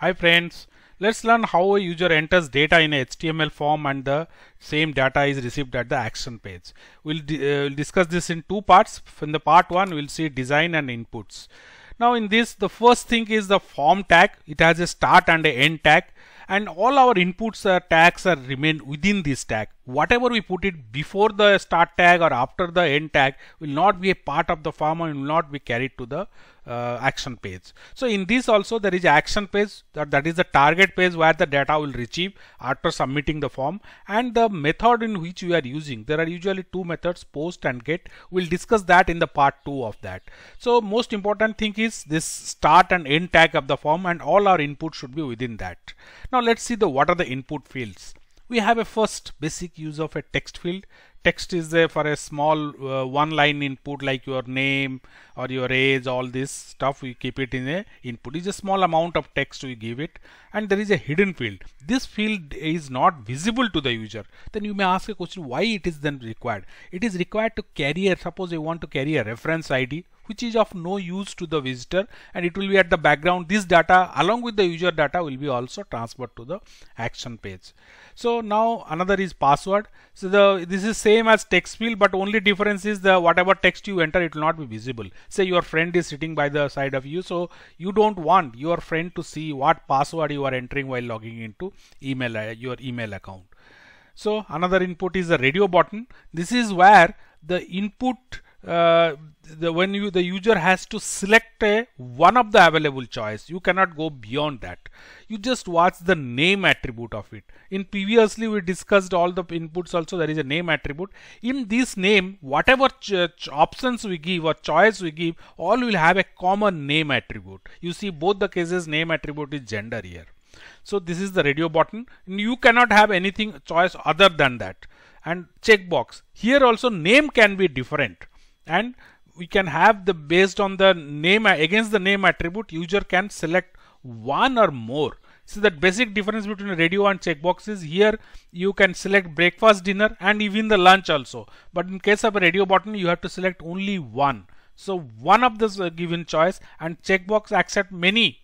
Hi friends, let's learn how a user enters data in a HTML form and the same data is received at the action page. We'll discuss this in two parts. In the part 1 we'll see design and inputs. Now in this, the first thing is the form tag. It has a start and an end tag, and all our inputs tags are remain within this tag. Whatever we put it before the start tag or after the end tag will not be a part of the form and will not be carried to the action page. So in this also there is action page, that is the target page where the data will retrieve after submitting the form, and the method in which we are using. There are usually two methods, post and get. We'll discuss that in the part 2 of that. So most important thing is this start and end tag of the form, and all our input should be within that. Now let's see what are the input fields. We have a first basic use of a text field. Text is there for a small one line input like your name or your age, all this stuff we keep it in a input. It's a small amount of text we give it, and there is a hidden field. This field is not visible to the user. Then you may ask a question, why it is then required? It is required to carry suppose you want to carry a reference ID which is of no use to the visitor, and it will be at the background. This data along with the user data will be also transferred to the action page. So now another is password. So this is same as text field, but only difference is the whatever text you enter, it will not be visible. Say your friend is sitting by the side of you, so you don't want your friend to see what password you are entering while logging into your email account. So another input is the radio button. This is where the input when the user has to select one of the available choice. You cannot go beyond that. You just watch the name attribute of it. In previously we discussed all the inputs also, there is a name attribute. In this name, whatever options we give or choice we give, all will have a common name attribute. You see both the cases name attribute is gender here. So this is the radio button. You cannot have anything choice other than that. And checkbox. Here also name can be different, and we can have the based on the name against the name attribute, user can select one or more. So that basic difference between radio and checkbox is here you can select breakfast, dinner, and even the lunch also. But in case of a radio button, you have to select only one. So one of this given choice, and checkbox accept many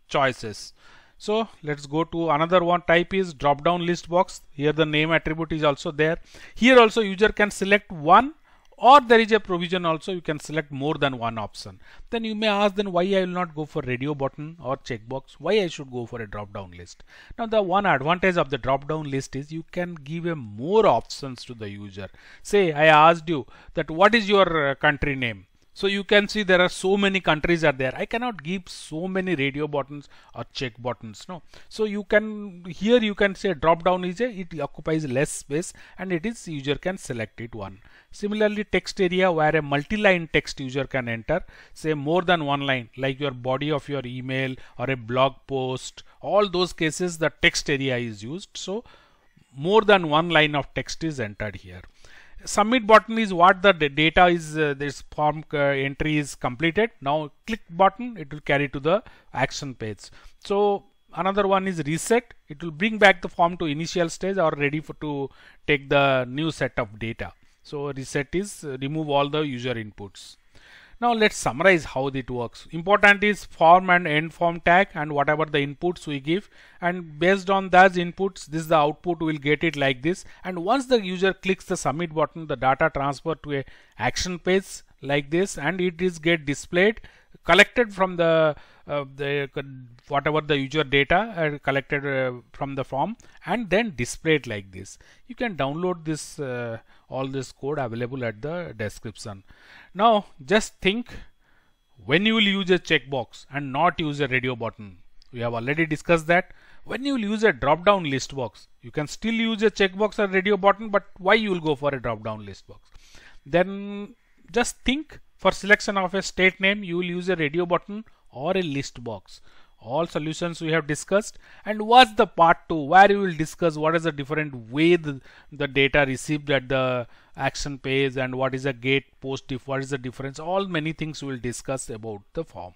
choices. So let's go to another one type is drop down list box. Here the name attribute is also there. Here also user can select one, or there is a provision also you can select more than one option. Then you may ask, then why I will not go for radio button or checkbox? Why I should go for a drop down list? Now the one advantage of the drop down list is you can give a more options to the user. Say I asked you that what is your country name? So you can see there are so many countries are there. I cannot give so many radio buttons or check buttons. No. So you can here you can say drop down is it occupies less space, and it is user can select it one. Similarly text area, where a multi-line text user can enter, say more than one line, like your body of your email or a blog post. All those cases the text area is used. So more than one line of text is entered here. Submit button is what the data is this form entry is completed. Now click button, it will carry to the action page. So another one is reset. It will bring back the form to initial stage or ready to take the new set of data. So reset is remove all the user inputs. Now let's summarize how it works. Important is form and end form tag and whatever the inputs we give, and based on those inputs, this is the output. Will get it like this, and once the user clicks the submit button, the data transfer to a action page like this, and it is get displayed, collected from the whatever the user data collected from the form, and then displayed like this. You can download this all this code available at the description. Now just think, when you will use a checkbox and not use a radio button. We have already discussed that. When you will use a drop down list box, you can still use a checkbox or radio button, but why you will go for a drop down list box? Then just think, for selection of a state name you will use a radio button or a list box. All solutions we have discussed, and watch the part 2 where you will discuss what is the different way the data received at the action page, and what is a get, post, if what is the difference. All many things we will discuss about the form.